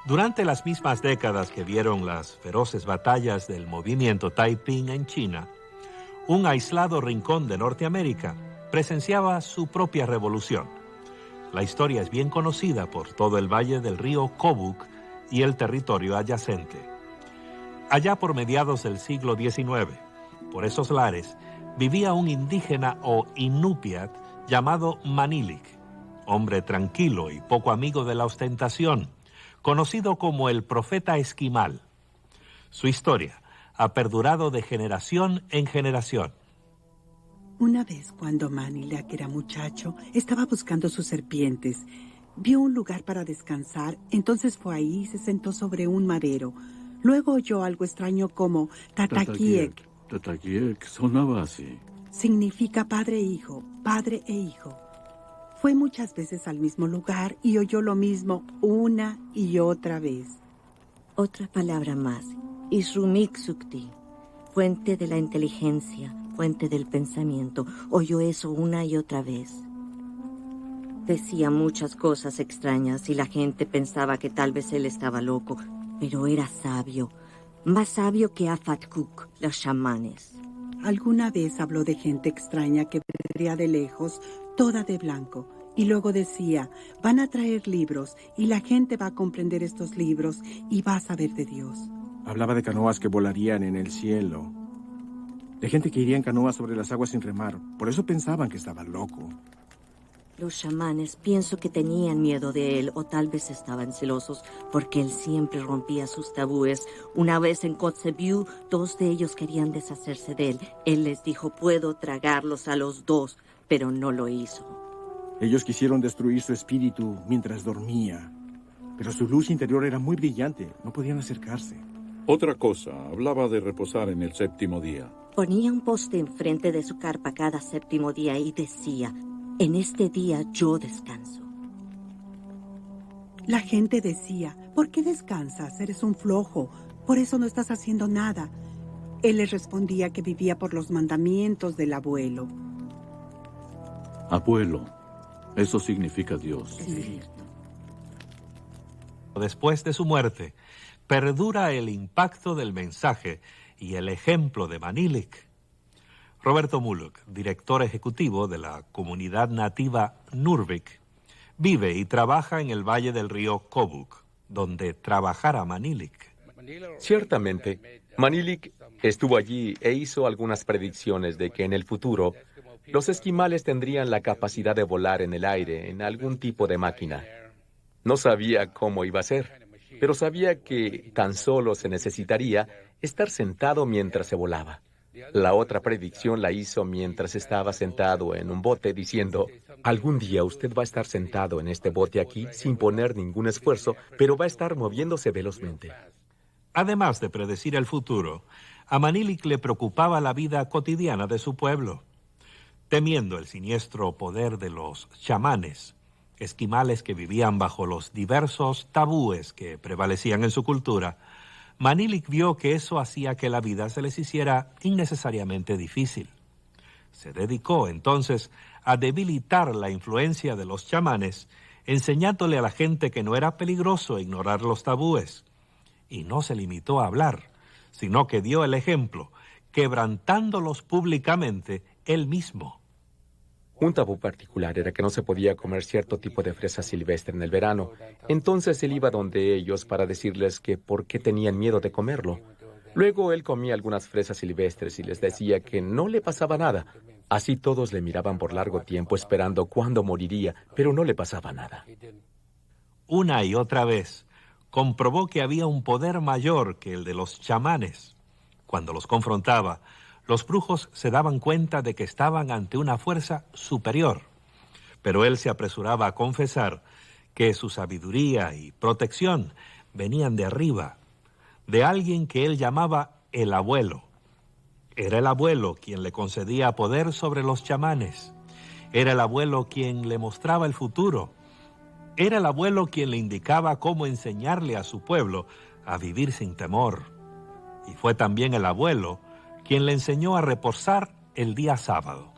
Durante las mismas décadas que vieron las feroces batallas del movimiento Taiping en China, un aislado rincón de Norteamérica presenciaba su propia revolución. La historia es bien conocida por todo el valle del río Kobuk y el territorio adyacente. Allá por mediados del siglo XIX, por esos lares, vivía un indígena o inupiat llamado Manilik, hombre tranquilo y poco amigo de la ostentación, conocido como el profeta esquimal. Su historia ha perdurado de generación en generación. Una vez, cuando Manilik era muchacho, estaba buscando sus serpientes. Vio un lugar para descansar, entonces fue ahí y se sentó sobre un madero. Luego oyó algo extraño como Tatakiek. Tatakiek sonaba así. Significa padre e hijo, padre e hijo. Fue muchas veces al mismo lugar y oyó lo mismo una y otra vez. Otra palabra más, Isrumik Sukti, fuente de la inteligencia, fuente del pensamiento. Oyó eso una y otra vez. Decía muchas cosas extrañas y la gente pensaba que tal vez él estaba loco, pero era sabio, más sabio que Afatkuk, los chamanes. Alguna vez habló de gente extraña que vendría de lejos, toda de blanco, y luego decía, van a traer libros y la gente va a comprender estos libros y va a saber de Dios. Hablaba de canoas que volarían en el cielo, de gente que iría en canoas sobre las aguas sin remar. Por eso pensaban que estaba loco. Los chamanes pienso que tenían miedo de él o tal vez estaban celosos porque él siempre rompía sus tabúes. Una vez en Kotzebue, 2 de ellos querían deshacerse de él. Él les dijo, puedo tragarlos a los 2, pero no lo hizo. Ellos quisieron destruir su espíritu mientras dormía, pero su luz interior era muy brillante. No podían acercarse. Otra cosa, hablaba de reposar en el 7º día. Ponía un poste enfrente de su carpa cada 7º día y decía, en este día yo descanso. La gente decía, ¿por qué descansas? Eres un flojo, por eso no estás haciendo nada. Él les respondía que vivía por los mandamientos del abuelo. Abuelo, eso significa Dios. Sí. Después de su muerte, perdura el impacto del mensaje y el ejemplo de Manilik. Roberto Muluk, director ejecutivo de la comunidad nativa Nurvik, vive y trabaja en el valle del río Kobuk, donde trabajara Manilik. Ciertamente, Manilik estuvo allí e hizo algunas predicciones de que en el futuro los esquimales tendrían la capacidad de volar en el aire en algún tipo de máquina. No sabía cómo iba a ser, pero sabía que tan solo se necesitaría estar sentado mientras se volaba. La otra predicción la hizo mientras estaba sentado en un bote diciendo, algún día usted va a estar sentado en este bote aquí sin poner ningún esfuerzo, pero va a estar moviéndose velozmente. Además de predecir el futuro, a Manilik le preocupaba la vida cotidiana de su pueblo. Temiendo el siniestro poder de los chamanes, esquimales que vivían bajo los diversos tabúes que prevalecían en su cultura, Manilik vio que eso hacía que la vida se les hiciera innecesariamente difícil. Se dedicó entonces a debilitar la influencia de los chamanes, enseñándole a la gente que no era peligroso ignorar los tabúes. Y no se limitó a hablar, sino que dio el ejemplo, quebrantándolos públicamente él mismo. Un tabú particular era que no se podía comer cierto tipo de fresa silvestre en el verano. Entonces él iba donde ellos para decirles que por qué tenían miedo de comerlo. Luego él comía algunas fresas silvestres y les decía que no le pasaba nada. Así todos le miraban por largo tiempo esperando cuándo moriría, pero no le pasaba nada. Una y otra vez comprobó que había un poder mayor que el de los chamanes. Cuando los confrontaba, los brujos se daban cuenta de que estaban ante una fuerza superior, pero él se apresuraba a confesar que su sabiduría y protección venían de arriba, de alguien que él llamaba el abuelo. Era el abuelo quien le concedía poder sobre los chamanes. Era el abuelo quien le mostraba el futuro. Era el abuelo quien le indicaba cómo enseñarle a su pueblo a vivir sin temor. Y fue también el abuelo quien le enseñó a reposar el día sábado.